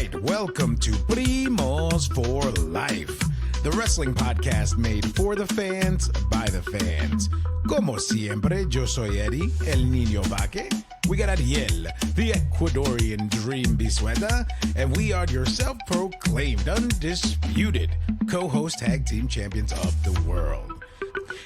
right, welcome to Primos for Life, the wrestling podcast made for the fans, by the fans. Como siempre, yo soy Eddie, el niño vaque. We got Ariel, the Ecuadorian dream bisueta, and we are your self-proclaimed, undisputed co-host tag team champions of the world.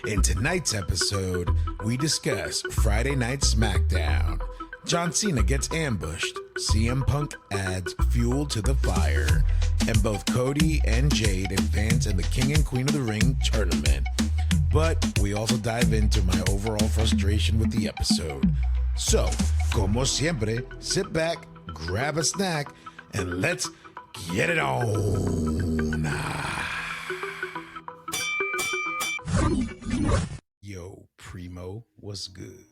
In tonight's episode, we discuss Friday Night SmackDown. John Cena gets ambushed, CM Punk adds fuel to the fire, and both Cody and Jade advance in the King and Queen of the Ring tournament. But we also dive into my overall frustration with the episode. So, como siempre, sit back, grab a snack, and let's get it on. Yo, Primo, what's good?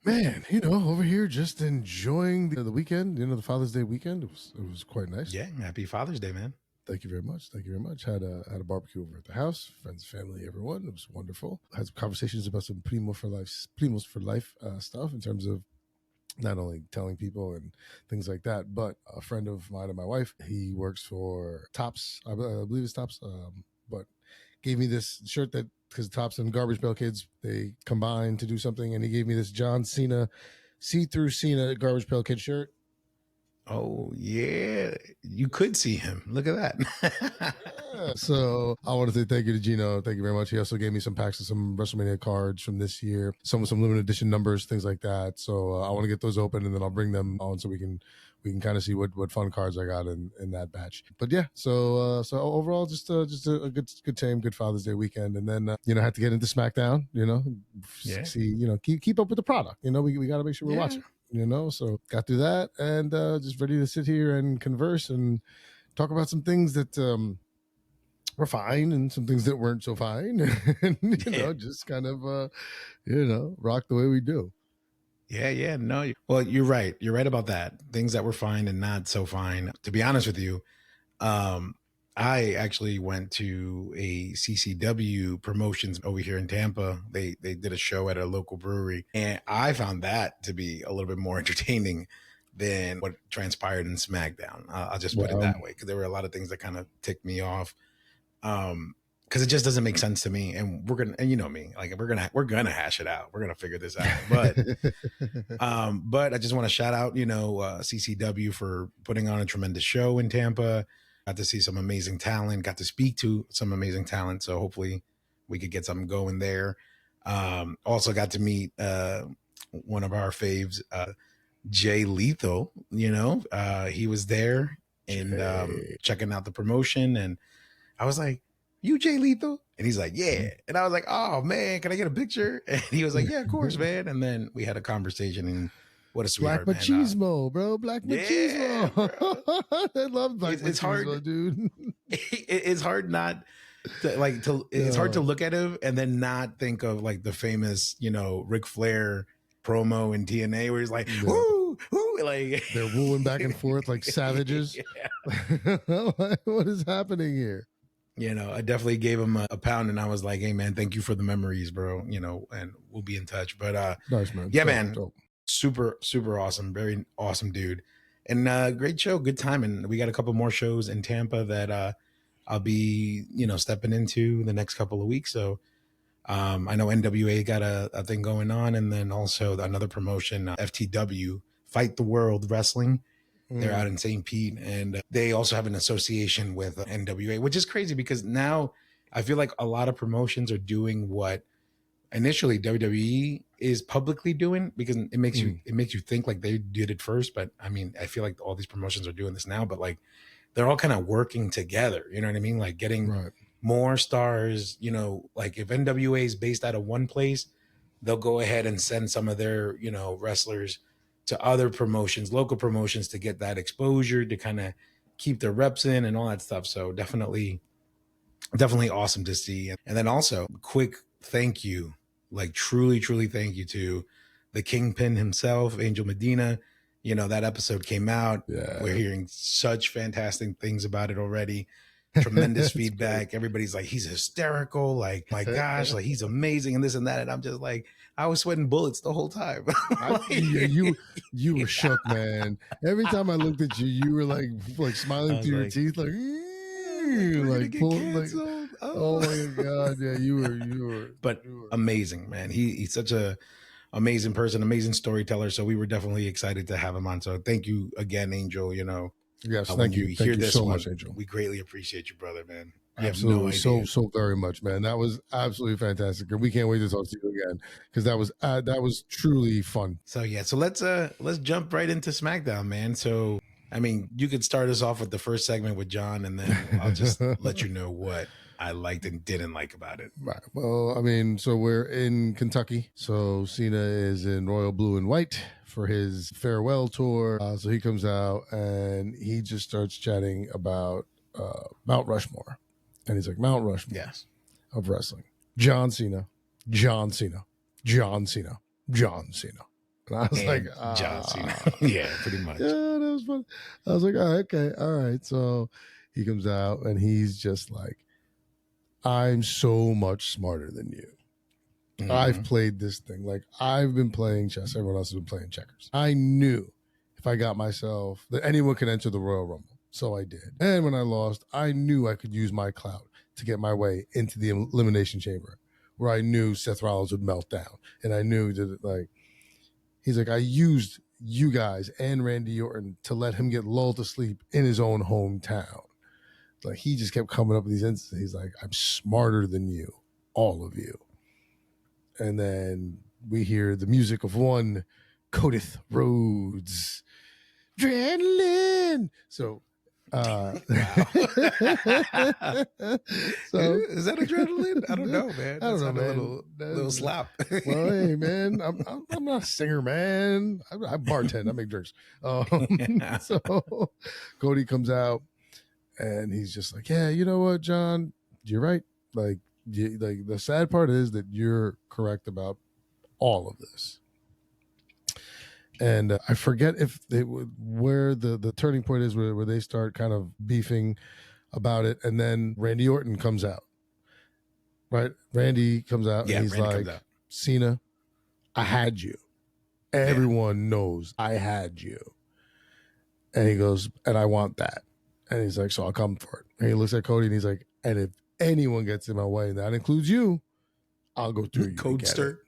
Man, over here just enjoying the weekend, the Father's Day weekend. It was quite nice. Yeah, happy Father's Day, man. Thank you very much. Had a barbecue over at the house, friends, family, everyone. It was wonderful. Had some conversations about some Primos for life stuff in terms of not only telling people and things like that, but a friend of mine and my wife, he works for Tops, I believe it's Tops, but gave me this shirt that, because Tops and Garbage Pail Kids, they combined to do something, and he gave me this John Cena, see-through Cena Garbage Pail Kid shirt. Oh, yeah. You could see him. Look at that. Yeah. So I want to say thank you to Gino. Thank you very much. He also gave me some packs of some WrestleMania cards from this year, some limited edition numbers, things like that. So I want to get those open, and then I'll bring them on so we can kind of see what fun cards I got in that batch. But yeah, so overall, just a good time, good Father's Day weekend, and then had to get into SmackDown. See, keep up with the product. We got to make sure we're watching. So got through that, and just ready to sit here and converse and talk about some things that were fine and some things that weren't so fine, and just kind of rock the way we do. Yeah. No, well, you're right. You're right about that. Things that were fine and not so fine. To be honest with you, I actually went to a CCW promotions over here in Tampa. They did a show at a local brewery, and I found that to be a little bit more entertaining than what transpired in SmackDown. I'll just put it that way, because there were a lot of things that kind of ticked me off. Because it just doesn't make sense to me, and we're gonna, and you know me, like we're gonna hash it out. We're gonna figure this out. But I just want to shout out, CCW for putting on a tremendous show in Tampa. Got to see some amazing talent. Got to speak to some amazing talent. So hopefully we could get something going there. Also got to meet one of our faves, Jay Lethal. He was there and checking out the promotion, and I was like, "You Jay Lethal?" And he's like, "Yeah." And I was like, "Oh man, can I get a picture?" And he was like, "Yeah, of course, man." And then we had a conversation, and what a sweetheart, Black machismo, bro. Black machismo. Yeah, I love Black machismo, hard, dude. It's hard not to it's hard to look at him and then not think of like the famous, Ric Flair promo in TNA where he's like, "Woo, woo," like they're wooing back and forth like savages. What is happening here? I definitely gave him a pound, and I was like, "Hey man, thank you for the memories, bro." And we'll be in touch. But nice, man. Yeah, man. Super, super awesome. Very awesome dude. And great show, good time. And we got a couple more shows in Tampa that I'll be, stepping into the next couple of weeks. So I know NWA got a thing going on, and then also another promotion, FTW, Fight the World Wrestling. They're out in St. Pete, and they also have an association with NWA, which is crazy because now I feel like a lot of promotions are doing what initially WWE is publicly doing, because it makes you think like they did it first. But I mean, I feel like all these promotions are doing this now, but like they're all kind of working together. You know what I mean? Like getting more stars. Like if NWA is based out of one place, they'll go ahead and send some of their wrestlers to other promotions, local promotions, to get that exposure, to kind of keep their reps in and all that stuff. So definitely awesome to see. And then also quick thank you, like truly thank you to the Kingpin himself, Angel Medina. That episode came out. Yeah. We're hearing such fantastic things about it already. tremendous It's feedback. Everybody's like, he's hysterical. Like, my gosh, like he's amazing and this and that. And I'm just like, I was sweating bullets the whole time. Yeah, you were shook, man. Every time I looked at you, you were like smiling I was through your like, teeth, like, we're gonna like get pulling, like, canceled. oh my god, yeah, But amazing, man. He's such a amazing person, amazing storyteller. So we were definitely excited to have him on. So thank you again, Angel. Yes, When thank you you, hear this so one, much, Angel. we greatly appreciate you, brother, man. You have no Absolutely, idea. so very much, man. That was absolutely fantastic, and we can't wait to talk to you again because that was truly fun. So yeah, so let's jump right into SmackDown, man. So I mean, you could start us off with the first segment with John, and then I'll just let you know what I liked and didn't like about it. Right. Well, I mean, so we're in Kentucky. So Cena is in royal blue and white for his farewell tour. So he comes out and he just starts chatting about Mount Rushmore. And he's like, Mount Rushmore Yes. of wrestling. John Cena, John Cena, John Cena, John Cena. And I was like, John Cena. Yeah, pretty much. Yeah, that was fun. I was like, oh, okay, all right. So he comes out and he's just like, I'm so much smarter than you. Mm-hmm. I've played this thing. Like, I've been playing chess. Everyone else has been playing checkers. I knew if I got myself that anyone could enter the Royal Rumble. So I did. And when I lost, I knew I could use my clout to get my way into the Elimination Chamber, where I knew Seth Rollins would melt down. And I knew that, like, he's like, I used you guys and Randy Orton to let him get lulled to sleep in his own hometown. Like, he just kept coming up with these instances. He's like, I'm smarter than you, all of you. And then we hear the music of one Cody Rhodes. Adrenaline. So, so is that adrenaline? I don't know, man. I don't know, man. A little slap. Well, hey, man, I'm not a singer, man. I bartend. I make drinks. So Cody comes out. And he's just like, yeah, you know what, John, you're right. Like the sad part is that you're correct about all of this. And I forget if they would where the turning point is where they start kind of beefing about it, and then Randy Orton comes out. Right, Randy comes out and he's like, Cena, I had you. Everyone knows I had you. And he goes, and I want that. And he's like, so I'll come for it. And he looks at Cody and he's like, and if anyone gets in my way, and that includes you, I'll go through you. Codester.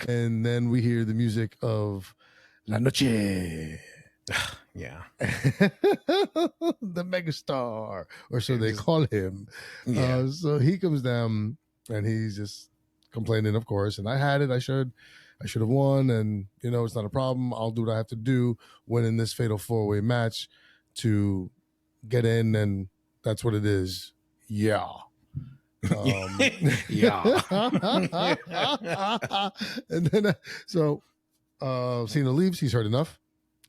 And then we hear the music of La Noche. Yeah. The megastar, or so they call him. Yeah. So he comes down and he's just complaining, of course. And I had it. I should have won. And, it's not a problem. I'll do what I have to do, win in this fatal 4-way match to get in, and that's what it is. Yeah. Yeah. And then Cena leaves. He's heard enough.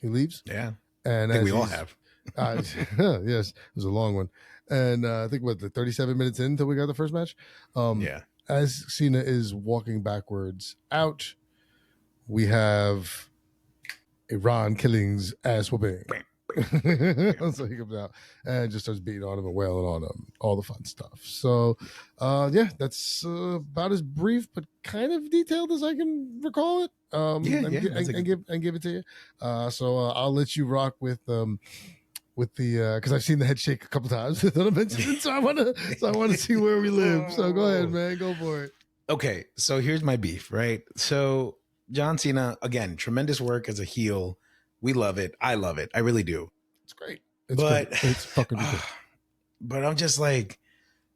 He leaves. Yeah. And I think we all have. Yes, it was a long one. And I think the 37 minutes in until we got the first match. Yeah. As Cena is walking backwards out, we have a Ron Killings ass whooping. So he comes out and just starts beating on him and wailing on him, all the fun stuff. So that's about as brief but kind of detailed as I can recall it. And give it to you. So I'll let you rock with the because I've seen the head shake a couple times that I mentioned, so I want to see where we live. So go ahead, man, go for it. Okay, so here's my beef, right? So John Cena, again, tremendous work as a heel. We love it. I love it. I really do. It's great. It's fucking good. But I'm just like,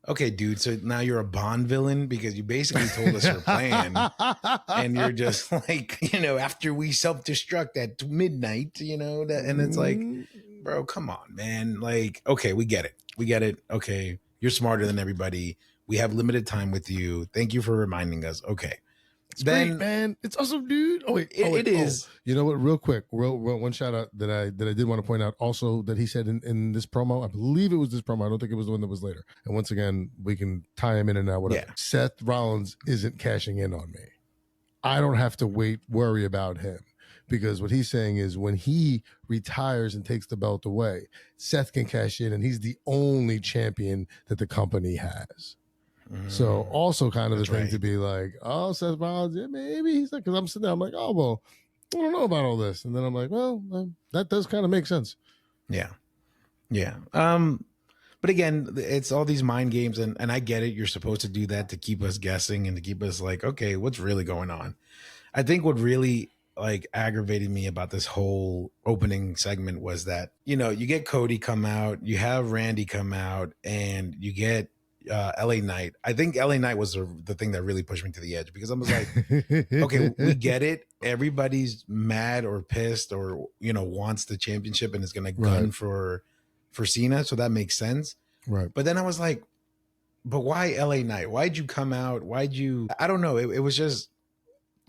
okay, dude. So now you're a Bond villain because you basically told us your plan, and you're just like, after we self-destruct at midnight, and it's like, bro, come on, man. Like, okay, we get it. Okay, you're smarter than everybody. We have limited time with you. Thank you for reminding us. Okay. It's great, man. It's awesome, dude. It is. You know what? Real quick, one shout out that I did want to point out also that he said in this promo. I believe it was this promo. I don't think it was the one that was later. And once again, we can tie him in and out. Whatever. Yeah. Seth Rollins isn't cashing in on me. I don't have to worry about him because what he's saying is when he retires and takes the belt away, Seth can cash in, and he's the only champion that the company has. So also kind of the thing to be like, oh, Seth Rollins, yeah, maybe he's like, because I'm sitting there, I'm like, oh, well, I don't know about all this. And then I'm like, well, that does kind of make sense. Yeah. Yeah. But again, it's all these mind games, and I get it. You're supposed to do that to keep us guessing and to keep us like, okay, what's really going on? I think what really like aggravated me about this whole opening segment was that, you get Cody come out, you have Randy come out, and you get LA Knight. I think LA Knight was the thing that really pushed me to the edge, because I was like, okay, we get it. Everybody's mad or pissed or, wants the championship and is going to gun for Cena. So that makes sense. Right. But then I was like, but why LA Knight? Why'd you come out? I don't know. It was just,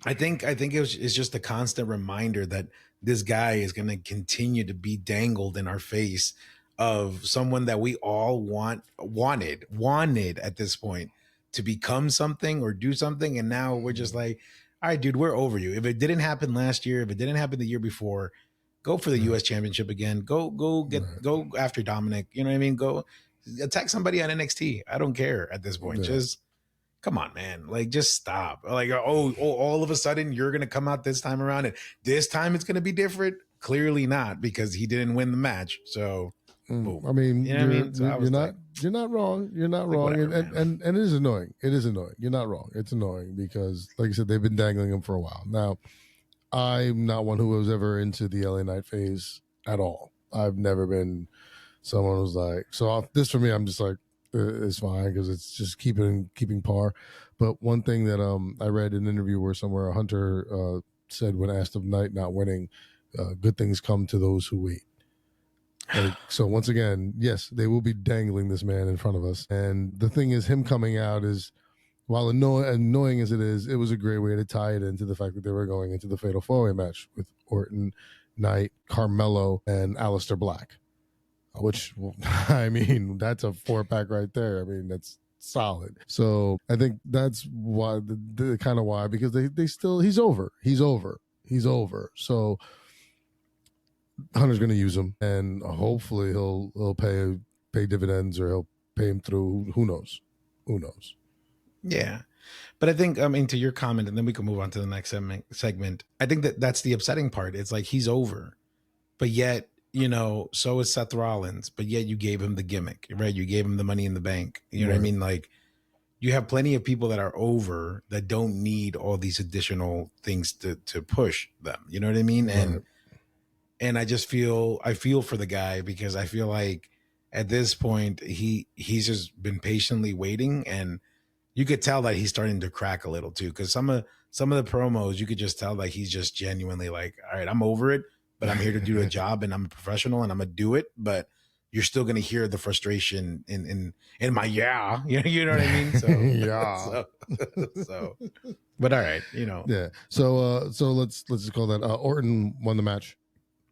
I think it's just a constant reminder that this guy is going to continue to be dangled in our face of someone that we all wanted at this point to become something or do something. And now we're just like, all right, dude, we're over you. If it didn't happen last year, if it didn't happen the year before, go for the US championship again. Go after Dominic. You know what I mean? Go attack somebody on NXT. I don't care at this point. Just come on, man. Like, just stop. Like, oh, all of a sudden you're going to come out this time around and this time it's going to be different. Clearly not, because he didn't win the match. So, boom. I mean, you know what I mean? So you're not wrong. You're not wrong. Whatever, and it is annoying. It is annoying. You're not wrong. It's annoying because, like you said, they've been dangling him for a while. Now, I'm not one who was ever into the LA Knight phase at all. I've never been someone who's like, so this for me, I'm just like, it's fine because it's just keeping par. But one thing that I read in an interview where somewhere a Hunter said when asked of Knight not winning, good things come to those who wait. Like, so once again, yes, they will be dangling this man in front of us. And the thing is, him coming out is, while annoying as it is, it was a great way to tie it into the fact that they were going into the Fatal 4-Way match with Orton, Knight, Carmelo, and Aleister Black. Which, I mean, that's a 4-pack right there. I mean, that's solid. So I think that's why, the kind of why, because they still, he's over. So Hunter's going to use him, and hopefully he'll pay dividends, or he'll pay him through. Who knows? Yeah. But I think, to your comment, and then we can move on to the next segment. I think that's the upsetting part. It's like, he's over, but yet, so is Seth Rollins, but yet you gave him the gimmick, right? You gave him the Money in the Bank. You know what I mean? Like, you have plenty of people that are over that don't need all these additional things to push them. You know what I mean? And I just feel for the guy, because I feel like at this point he's just been patiently waiting, and you could tell that he's starting to crack a little too. Because some of the promos, you could just tell that he's just genuinely like, all right, I'm over it, but I'm here to do a job, and I'm a professional, and I'm gonna do it. But you're still gonna hear the frustration in my you know what I mean? So yeah. so but all right, Yeah. So let's just call that Orton won the match.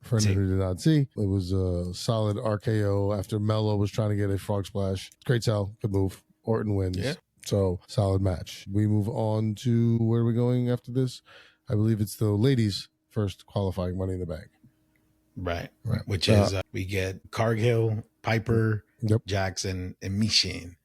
For anyone who did not see, it was a solid RKO after Mello was trying to get a frog splash. Great sell, good move. Orton wins. Yeah. So solid match. We move on to where are we going after this? I believe it's the ladies' first qualifying Money in the Bank. Right. Which is we get Cargill, Piper, Jackson, and Michin.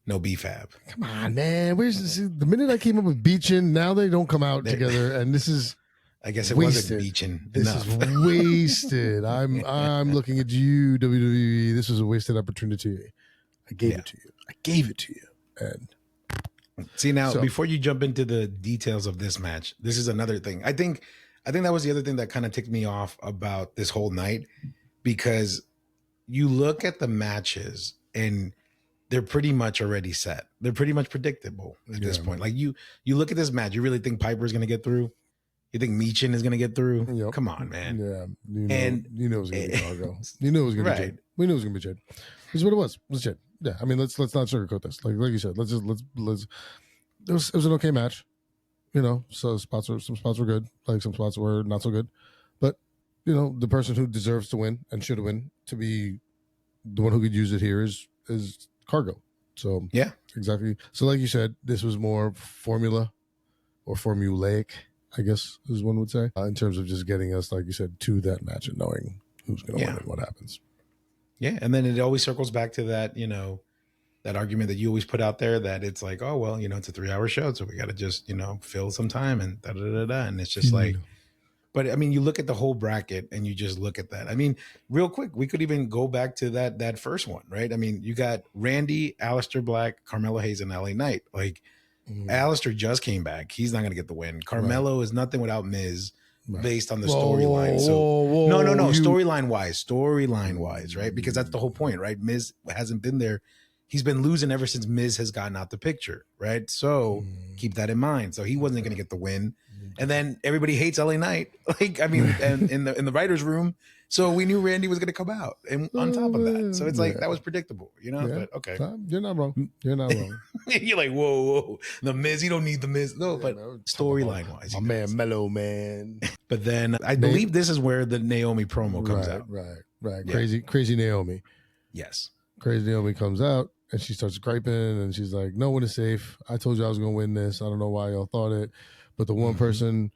No BFAB. Come on, man. Where's this? The minute I came up with Beechin, now they don't come out together, and this is. I guess it wasted. wasn't Beechin. This is wasted. I'm looking at you, WWE. This was a wasted opportunity. I gave it to you. And see, now before you jump into the details of this match, this is another thing. I think that was the other thing that kind of ticked me off about this whole night, because you look at the matches and they're pretty much already set. They're pretty much predictable at this point. Like you look at this match, you really think Piper's going to get through? You think Michin is going to get through? Yep. Come on, man. Yeah. You know it was going to be Cargo. You knew it was going to be Jade. We knew it was going to be Jade. This is what it was. It was Jade. Yeah. I mean, let's not sugarcoat this. Like you said, let's it was an okay match. So some spots were good. Like some spots were not so good. But, the person who deserves to win and should win to be the one who could use it here is Cargo. So yeah, exactly. So like you said, this was more formula or formulaic. I guess is one would say, in terms of just getting us, like you said, to that match and knowing who's going to win and what happens. Yeah, and then it always circles back to that, that argument that you always put out there that it's like, oh well, it's a 3-hour show, so we got to just fill some time and da da da da, and it's just like. But I mean, you look at the whole bracket and you just look at that. I mean, real quick, we could even go back to that first one, right? I mean, you got Randy, Aleister Black, Carmelo Hayes, and LA Knight. Like, Aleister just came back. He's not going to get the win. Carmelo is nothing without Miz based on the storyline. So, no. Storyline wise, right? Because that's the whole point, right? Miz hasn't been there. He's been losing ever since Miz has gotten out the picture, right? So keep that in mind. So he wasn't going to get the win. And then everybody hates LA Knight. Like, I mean, and in the writer's room. So we knew Randy was going to come out and on top of that. So it's like, that was predictable, but okay. You're not wrong. You're like, whoa. The Miz, you don't need the Miz. No, but storyline wise. My man, Mellow Man. But then I believe this is where the Naomi promo comes out. Right. Crazy Naomi. Yes. Crazy Naomi comes out and she starts griping and she's like, no one is safe. I told you I was going to win this. I don't know why y'all thought it. But the one person,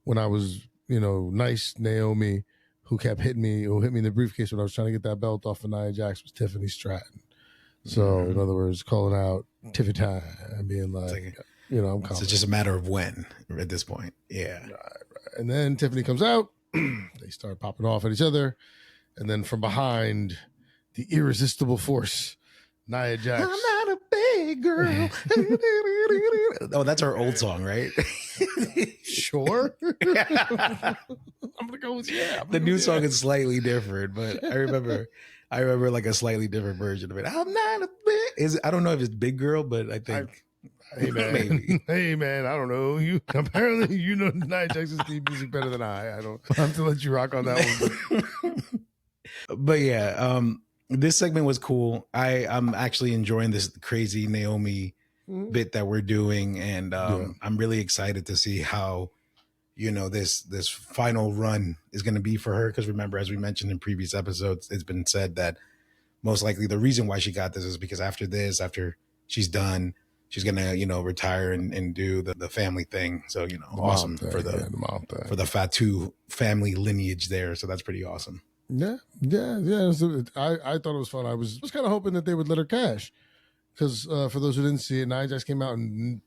when I was, nice Naomi, who kept hitting me, who hit me in the briefcase when I was trying to get that belt off of Nia Jax, was Tiffany Stratton. So, in other words, calling out Tiffany time and being like, I'm confident. It's just a matter of when at this point. Yeah. Right. And then Tiffany comes out. They start popping off at each other. And then from behind, the irresistible force, Nia Jax. I'm not a big girl. Oh, that's our old song, right? Sure. I'm gonna go with The new song is slightly different, but I remember like a slightly different version of it. I'm not a big. I don't know if it's big girl, but I think. Hey man, maybe. Hey man, I don't know. You apparently Nia Jax's theme music better than I don't. I have to let you rock on that one. But yeah, this segment was cool. I'm actually enjoying this crazy Naomi bit that we're doing, and I'm really excited to see how this final run is going to be for her, because remember, as we mentioned in previous episodes, it's been said that most likely the reason why she got this is because after she's done, she's going to retire and do the family thing. So awesome thing, for the Fatu family lineage there. So that's pretty awesome. Yeah. So I thought it was fun. I was kind of hoping that they would let her cash, because for those who didn't see it, Nia Jax came out and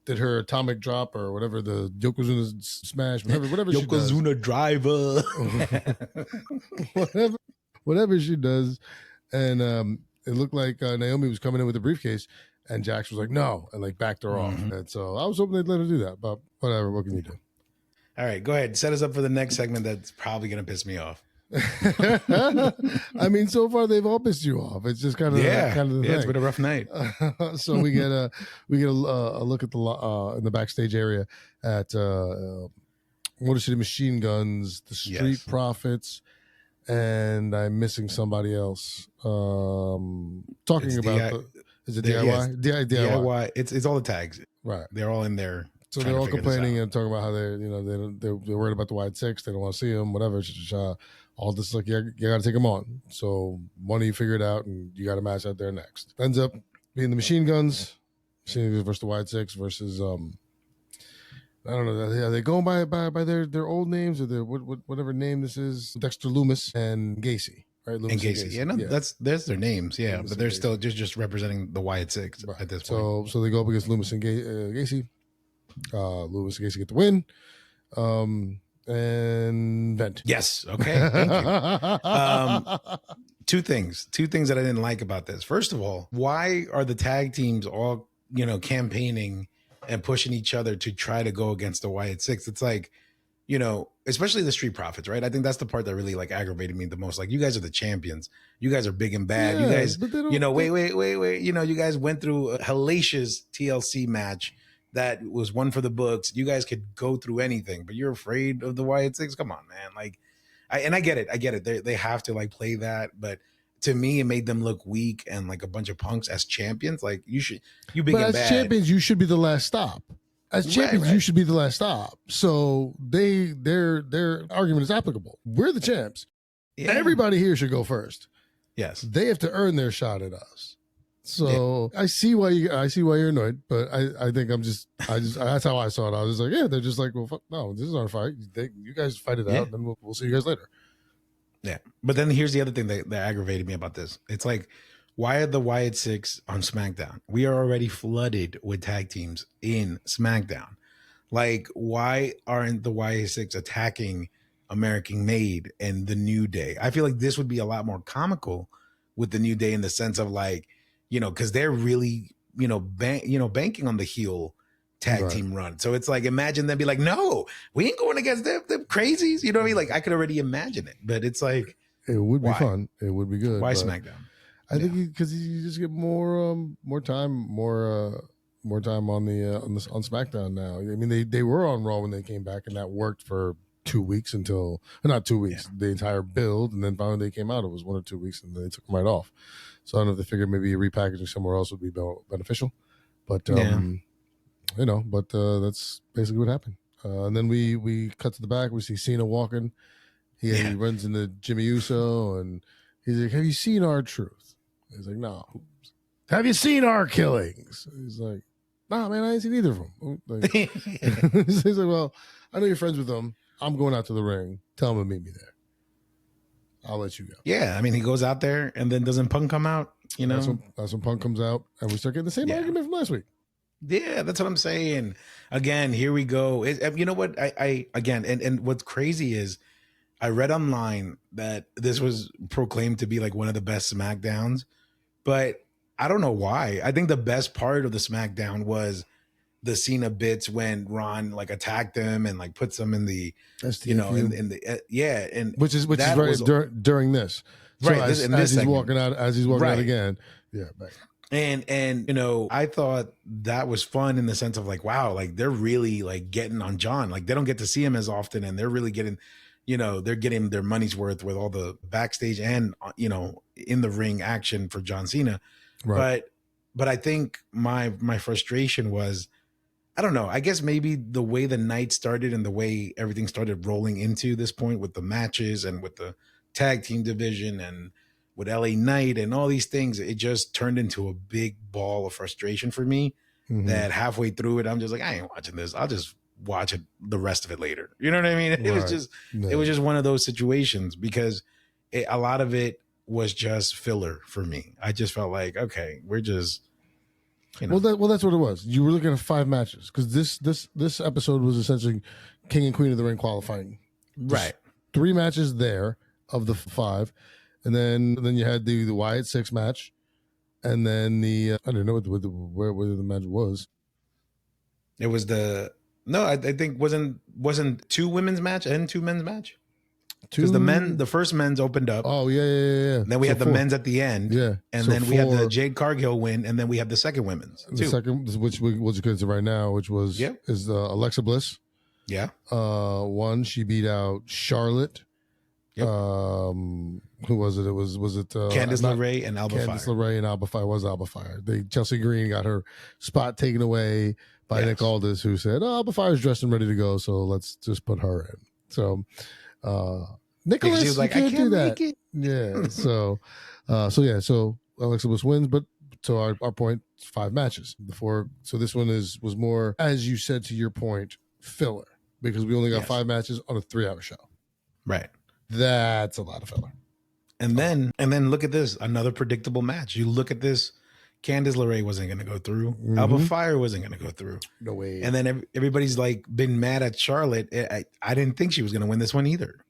did her atomic drop or whatever, the Yokozuna smash, whatever she does. Yokozuna driver, whatever she does, and it looked like Naomi was coming in with a briefcase, and Jax was like no, and like backed her off, and so I was hoping they'd let her do that, but whatever. What can you do? All right, go ahead. Set us up for the next segment that's probably going to piss me off. I mean, so far they've all pissed you off. It's just kind of the thing. It's been a rough night. So we get a look at the in the backstage area at Motor City Machine Guns, the Street Profits, and I'm missing somebody else. Talking about is it DIY? Yes. DIY. It's all the tags. Right. They're all in there. So they're all complaining and talking about how they're worried about the wide six. They don't want to see them, whatever. All this, like, you got to take them on. So one of you figure it out, and you got a match out there next. Ends up being the Machine Guns versus the wide six versus I don't know. Are they going by their old names or their whatever name this is? Dexter Loomis and Gacy, right? Loomis and Gacy. Yeah, that's their names. Yeah, Loomis, but they're still just representing the wide six at this point. So they go up against Loomis and Gacy. Loomis and Gacy get the win. And vent. Yes. Okay. Thank you. Two things that I didn't like about this. First of all, why are the tag teams all, campaigning and pushing each other to try to go against the Wyatt Six? It's like, especially the Street Profits, right? I think that's the part that really like aggravated me the most. Like, you guys are the champions. You guys are big and bad. You guys, wait. You guys went through a hellacious TLC match that was one for the books. You guys could go through anything, but you're afraid of the Wyatt Six. Come on, man. Like, I get it. They have to like play that, but to me, it made them look weak and like a bunch of punks as champions. Like, you big and bad. But as champions, you should be the last stop. As champions, you should be the last stop. So their argument is applicable. We're the champs. Yeah. Everybody here should go first. Yes. They have to earn their shot at us. So I see why you're annoyed, but I think that's how I saw it. I was just like, yeah, they're just like, well, fuck, no, this is our fight. You guys fight it out, and then we'll see you guys later. Yeah. But then here's the other thing that aggravated me about this. It's like, why are the Wyatt Six on SmackDown? We are already flooded with tag teams in SmackDown. Like, why aren't the Wyatt Six attacking American Made and the New Day? I feel like this would be a lot more comical with the New Day in the sense of like, because they're really, banking on the heel tag team run. So it's like, imagine them be like, no, we ain't going against them crazies. You know what I mean? Like, I could already imagine it, but it's like, it would be fun. It would be good. Why SmackDown? I think because you just get more time on SmackDown now. I mean, they were on Raw when they came back, and that worked for 2 weeks not 2 weeks, the entire build, and then finally they came out. It was 1 or 2 weeks, and then they took them right off. So I don't know if they figured maybe repackaging somewhere else would be beneficial, but that's basically what happened. And then we cut to the back. We see Cena walking. He runs into Jimmy Uso, and he's like, "Have you seen our truth?" He's like, "No." "Have you seen our killings?" He's like, "Nah, man, I ain't seen either of them." Like, he's like, "Well, I know you're friends with them. I'm going out to the ring. Tell him to meet me there. I'll let you go." Yeah, I mean, he goes out there, and then doesn't Punk come out? That's when Punk comes out, and we start getting the same argument from last week. Yeah, that's what I'm saying. Again, here we go. You know what? I again, and what's crazy is I read online that this was proclaimed to be like one of the best SmackDowns, but I don't know why. I think the best part of the SmackDown was the Cena bits when Ron like attacked them and like puts them in the, in the and which is right during this, so right? As he's walking out again, back. And I thought that was fun in the sense of like, wow, like they're really like getting on John. Like they don't get to see him as often, and they're really getting, they're getting their money's worth with all the backstage and in the ring action for John Cena. Right. But I think my frustration was, I don't know, I guess maybe the way the night started and the way everything started rolling into this point with the matches and with the tag team division and with LA Knight and all these things, it just turned into a big ball of frustration for me. That halfway through it, I'm just like, I ain't watching this. I'll just watch it, the rest of it later. You know what I mean? It was just one of those situations because a lot of it was just filler for me. I just felt like, okay, we're just, Well, that's what it was. You were looking at 5 matches because this episode was essentially King and Queen of the Ring qualifying. Right. 3 matches there of the 5. And then you had the Wyatt 6 match, and then I don't know where the match was. It was I think wasn't 2 women's match and 2 men's match. Because the first men's opened up. Oh yeah. Then we had the men's at the end. Yeah, and then we had the Jade Cargill win, and then we had the second women's. The second, which we'll just get to right now, which was is Alexa Bliss. Yeah. One, she beat out Charlotte. Yep. Who was it? Was it Candice LeRae and Alba Fire? Candice LeRae and Alba Fire was Alba Fire. Chelsea Green got her spot taken away by Nick Aldis, who said, "Oh, Alba Fire's dressed and ready to go, so let's just put her in." So, Nicholas, she was like, "I can't make it." Yeah. So Alexa Bliss wins, but to our point, 5 matches. So this one was more, as you said to your point, filler because we only got 5 matches on a 3-hour show. Right. That's a lot of filler. And then look at this, another predictable match. You look at this, Candice LeRae wasn't going to go through. Alba Fire wasn't going to go through. No way. And then everybody's like been mad at Charlotte. I didn't think she was going to win this one either.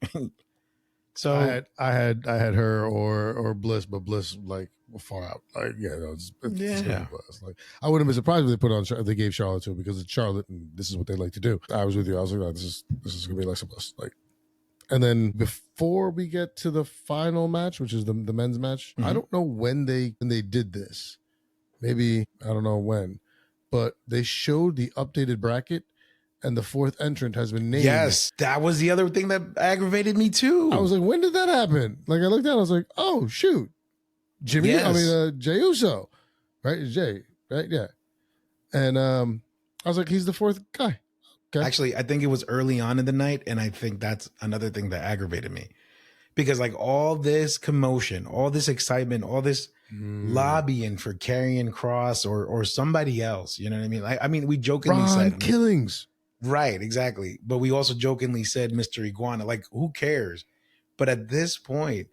So I had her or Bliss, but Bliss like far out. Like it's like I wouldn't be surprised if they put on they gave Charlotte to because it's Charlotte and this is what they like to do. I was with you. I was like, this is gonna be Alexa Bliss. Like. And then before we get to the final match, which is the men's match, I don't know when they did this. Maybe, I don't know when. But they showed the updated bracket and the 4th entrant has been named. Yes, that was the other thing that aggravated me too. I was like, when did that happen? Like I looked down, I was like, oh shoot. Jay Uso. Right? Jay, right? Yeah. And I was like, he's the 4th guy. Okay. Actually, I think it was early on in the night, and I think that's another thing that aggravated me because like all this commotion, all this excitement, all this lobbying for Karrion Kross or somebody else, you know what I mean? I mean, we jokingly Ron said Killings. right, exactly, but we also jokingly said Mr. Iguana. Like, who cares? But at this point,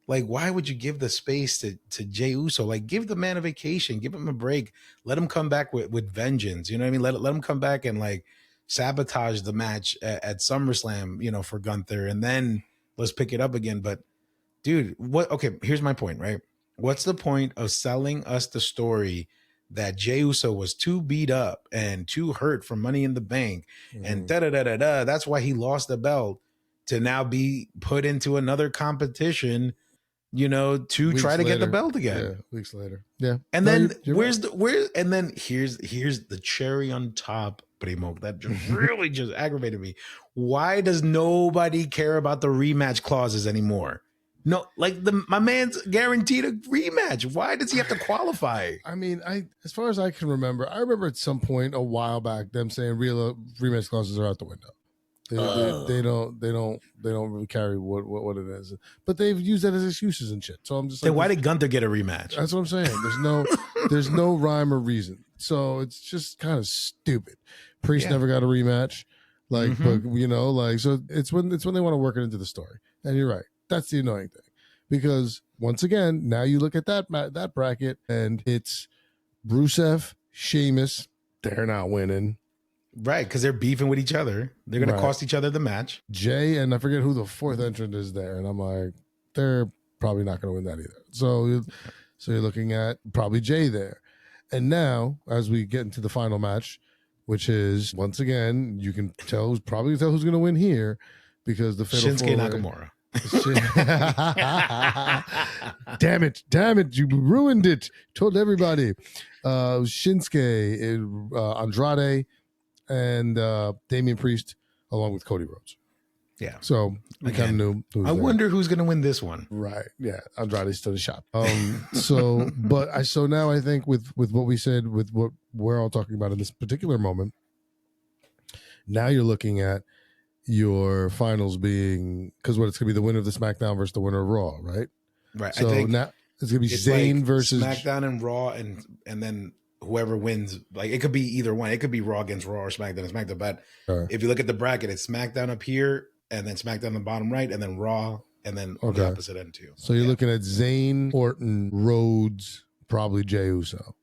like, why would you give the space to Jey Uso? Like, give the man a vacation, give him a break, let him come back with vengeance. You know what I mean? Let him come back and like sabotage the match at SummerSlam, you know, for Gunther, and then let's pick it up again. But dude, what? Okay, here's my point. Right, what's the point of selling us the story that Jey Uso was too beat up and too hurt from Money in the Bank, and da da da da da? That's why he lost the belt to now be put into another competition, you know, to Weeks try to later. get the belt again. Yeah, weeks later. Yeah. And No, then you're where's right. the where? And then here's the cherry on top, Primo. That just really just aggravated me. Why does nobody care about the rematch clauses anymore? No, like my man's guaranteed a rematch. Why does he have to qualify? I mean, as far as I can remember, I remember at some point a while back them saying real rematch clauses are out the window. They don't really carry what it is, but they've used that as excuses and shit. So I'm just like, Then why did Gunther get a rematch? That's what I'm saying. There's no rhyme or reason. So it's just kind of stupid. Priest never got a rematch, like, but you know, like, so it's when they want to work it into the story. And you're right, that's the annoying thing, because once again, now you look at that bracket and it's Rusev, Sheamus, they're not winning. Right, because they're beefing with each other. They're going to cost each other the match. Jay, and I forget who the fourth entrant is there. And I'm like, they're probably not going to win that either. So you're looking at probably Jay there. And now, as we get into the final match, which is, once again, you can probably tell who's going to win here, because the Fatal Shinsuke Four-Way, Nakamura. Damn it, you ruined it. Told everybody. Shinsuke, Andrade, and Damian Priest, along with Cody Rhodes. Yeah. So we kind of knew. I wonder who's going to win this one. Right. Yeah. Andrade's still a shot. So now I think with what we said, with what we're all talking about in this particular moment, now you're looking at your finals being, because it's going to be the winner of the SmackDown versus the winner of Raw, right? Right. So I think now it's going to be Zayn like versus SmackDown and Raw, and then whoever wins, like, it could be either one. It could be Raw against Raw or SmackDown and SmackDown. But if you look at the bracket, it's SmackDown up here, and then SmackDown on the bottom right, and then Raw, and then on the opposite end too. So you're looking at Zayn, Orton, Rhodes, probably Jey Uso.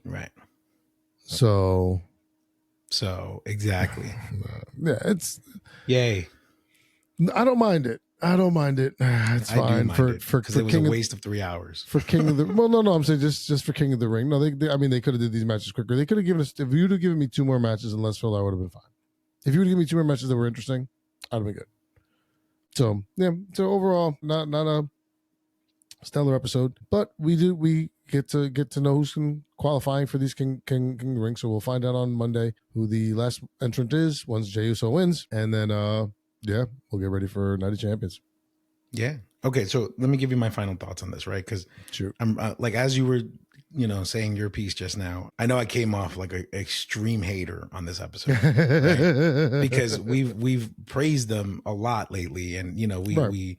Right. So exactly. Yeah, it's yay. I don't mind it. It's fine because it was a waste of 3 hours for King of the. Well, no, I'm saying just for King of the Ring. No, I mean, they could have did these matches quicker. They could have given us, if you'd have given me 2 more matches and less filler, I would have been fine. If you would have given me 2 more matches that were interesting, I'd have been good. So yeah. So overall, not a stellar episode, but we get to know who's qualifying for these King of the Ring. So we'll find out on Monday who the last entrant is once Jey Uso wins, and then yeah, we'll get ready for Night of Champions. Yeah. Okay. So let me give you my final thoughts on this, right? Because I'm like, as you were, saying your piece just now, I know I came off like an extreme hater on this episode, right? Because we've praised them a lot lately, and we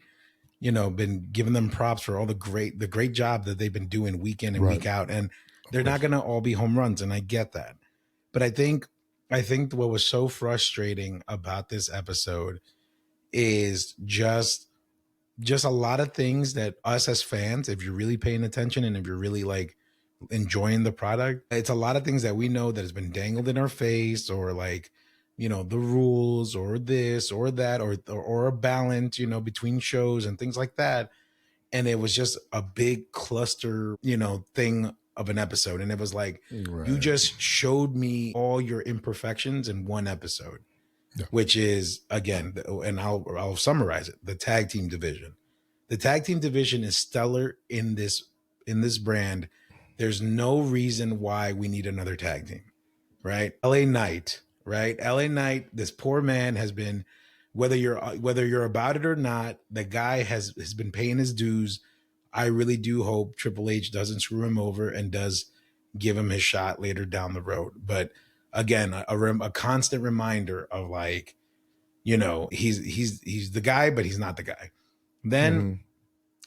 been giving them props for all the great job that they've been doing week in and week out, and they're not going to all be home runs, and I get that, but I think what was so frustrating about this episode is just a lot of things that us as fans, if you're really paying attention and if you're really like enjoying the product, it's a lot of things that we know that has been dangled in our face, or like, the rules or this or that, or a balance, between shows and things like that. And it was just a big cluster, thing of an episode. And it was like, you just showed me all your imperfections in one episode. Yeah. Which is, again, and I'll summarize it: the tag team division. The tag team division is stellar in this brand. There's no reason why we need another tag team, right? LA Knight, right? LA Knight. This poor man has been, whether you're about it or not, the guy has been paying his dues. I really do hope Triple H doesn't screw him over and does give him his shot later down the road, but. Again, a constant reminder of, like, he's the guy, but he's not the guy. Then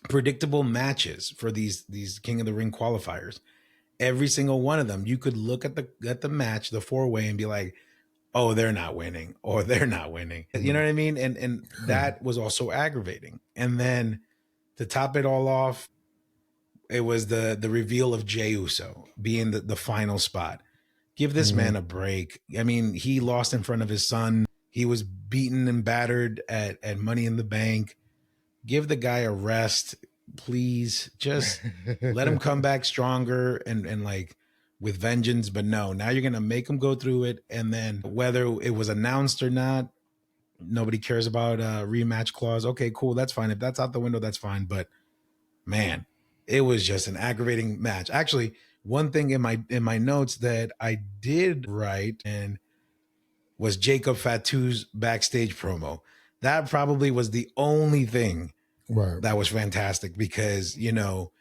predictable matches for these King of the Ring qualifiers. Every single one of them, you could look at the match, the 4-way, and be like, oh, they're not winning, or they're not winning. You know what I mean? And that was also aggravating. And then to top it all off, it was the reveal of Jey Uso being the final spot. Give this man a break. I mean, he lost in front of his son. He was beaten and battered at Money in the Bank. Give the guy a rest, please. Just let him come back stronger and like with vengeance. But no, now you're gonna make him go through it, and then whether it was announced or not, nobody cares about a rematch clause. Okay, cool, that's fine. If that's out the window, that's fine. But man, it was just an aggravating match. Actually, one thing in my notes that I did write and was Jacob Fatu's backstage promo. That probably was the only thing that was fantastic, because, you know,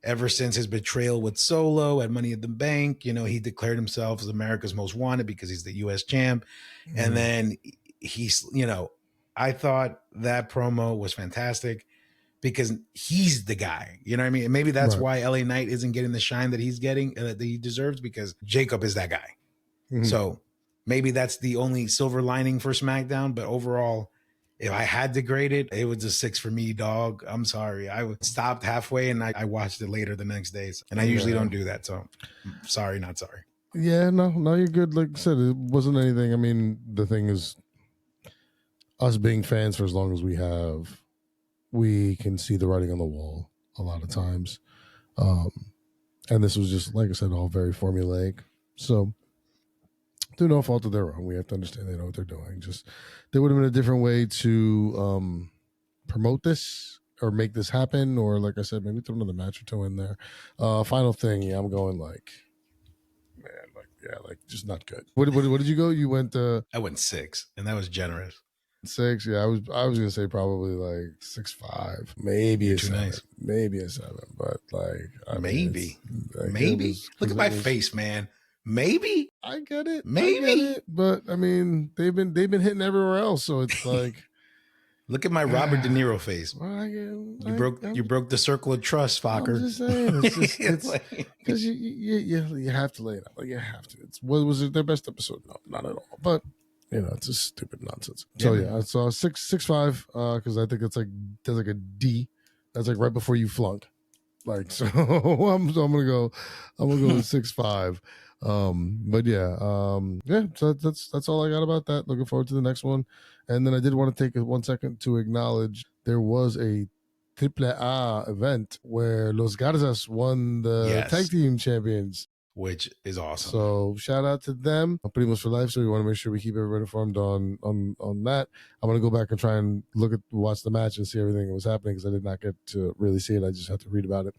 ever since his betrayal with Solo at Money in the Bank, you know, he declared himself as America's most wanted because he's the US champ. And then he's, you know, I thought that promo was fantastic because he's the guy, you know what I mean? And maybe that's why LA Knight isn't getting the shine that he's getting, that he deserves, because Jacob is that guy. So maybe that's the only silver lining for SmackDown. But overall, if I had to grade it, it was a 6 for me, dog. I'm sorry. I stopped halfway and I watched it later the next day. And I usually don't do that. So sorry, not sorry. Yeah, no, you're good. Like I said, it wasn't anything. I mean, the thing is, us being fans for as long as we have, we can see the writing on the wall a lot of times. And this was just, like I said, all very formulaic. So, through no fault of their own, we have to understand they know what they're doing. Just, there would have been a different way to promote this or make this happen. Or, like I said, maybe throw another match or two in there. Final thing, yeah, I'm going like, man, like just not good. What did you go? You went I went 6, and that was generous. 6, yeah. I was gonna say probably like 6.5, maybe a 7, nice. Maybe a 7, but like maybe. Look at my face, man. Maybe I get it, maybe, but I mean they've been hitting everywhere else, so it's like. Look at my Robert De Niro face. You broke the circle of trust, Fokker. I'm just saying, it's because you have to lay it out. Like, you have to. Was it their best episode? No, not at all. But you know, it's just stupid nonsense. So yeah, I saw 6.5 because I think that's like a D. That's like right before you flunk. Like, so I'm gonna go with 6.5. But yeah. So that's all I got about that. Looking forward to the next one. And then I did want to take 1 second to acknowledge there was a Triple A event where Los Garzas won the tag team champions, which is awesome. So shout out to them. Primos for life. So we want to make sure we keep everybody informed on that. I'm gonna go back and try and watch the match and see everything that was happening, because I did not get to really see it. I just had to read about it.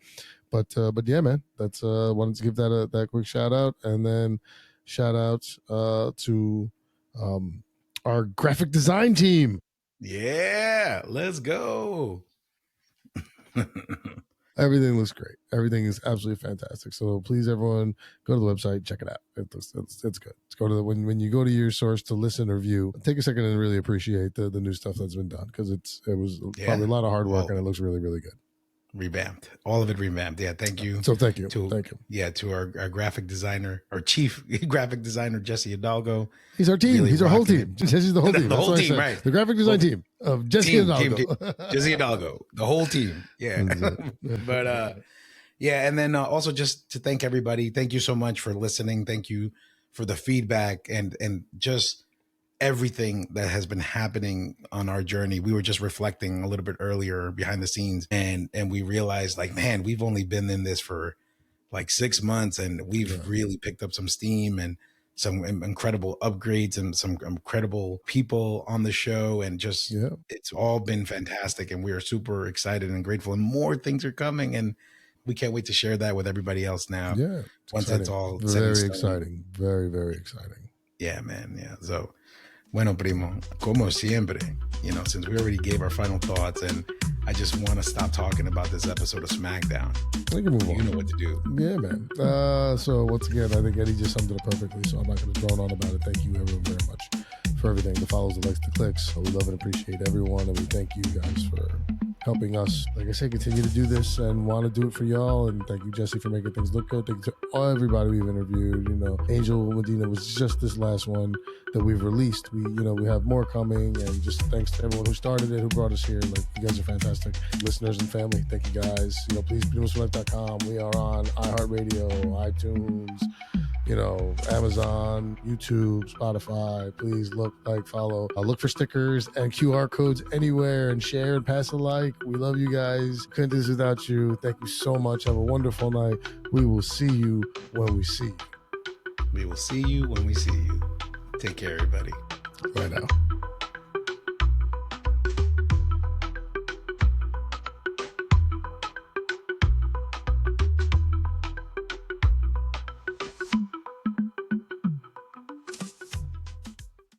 But yeah, man, that's wanted to give that quick shout out, and then shout outs to our graphic design team. Yeah, let's go. Everything looks great. Everything is absolutely fantastic. So please, everyone, go to the website, check it out. It's good. Let's go to when you go to your source to listen or view, take a second and really appreciate the new stuff that's been done, because it was probably a lot of hard work and it looks really, really good. Revamped, all of it revamped. Yeah, thank you. So thank you. Yeah, to our graphic designer, our chief graphic designer, Jesse Hidalgo. He's our team. Really, he's our whole team. Jesse's the whole team. The whole team, right? The graphic design team of Jesse Hidalgo. Jesse Hidalgo, the whole team. Yeah, but yeah, and then also just to thank everybody. Thank you so much for listening. Thank you for the feedback and just everything that has been happening on our journey. We were just reflecting a little bit earlier behind the scenes, and we realized, like, man, we've only been in this for like 6 months, and we've really picked up some steam and some incredible upgrades and some incredible people on the show, and just it's all been fantastic, and we are super excited and grateful, and more things are coming, and we can't wait to share that with everybody else now. Yeah, once exciting. That's all very exciting. Very, very exciting. Yeah, man. Yeah. So bueno, primo, como siempre, you know, since we already gave our final thoughts, and I just want to stop talking about this episode of SmackDown. We can move on. You know what to do. Yeah, man. So once again, I think Eddie just summed it up perfectly, so I'm not going to drone on about it. Thank you, everyone, very much for everything, the follows, the likes, the clicks. We love and appreciate everyone, and we thank you guys for helping us, like I said, continue to do this and want to do it for y'all. And thank you, Jesse, for making things look good. Thank you to everybody we've interviewed. Angel Medina was just this last one that we've released. We have more coming, and just thanks to everyone who started it, who brought us here. Like, you guys are fantastic. Listeners and family, thank you guys. Please, BeNewsForLife.com. We are on iHeartRadio, iTunes, Amazon, YouTube, Spotify. Please look, follow. Look for stickers and QR codes anywhere, and share and pass a like. We love you guys. Couldn't do this without you. Thank you so much. Have a wonderful night. We will see you when we see you. We will see you when we see you. Take care, everybody. Right now.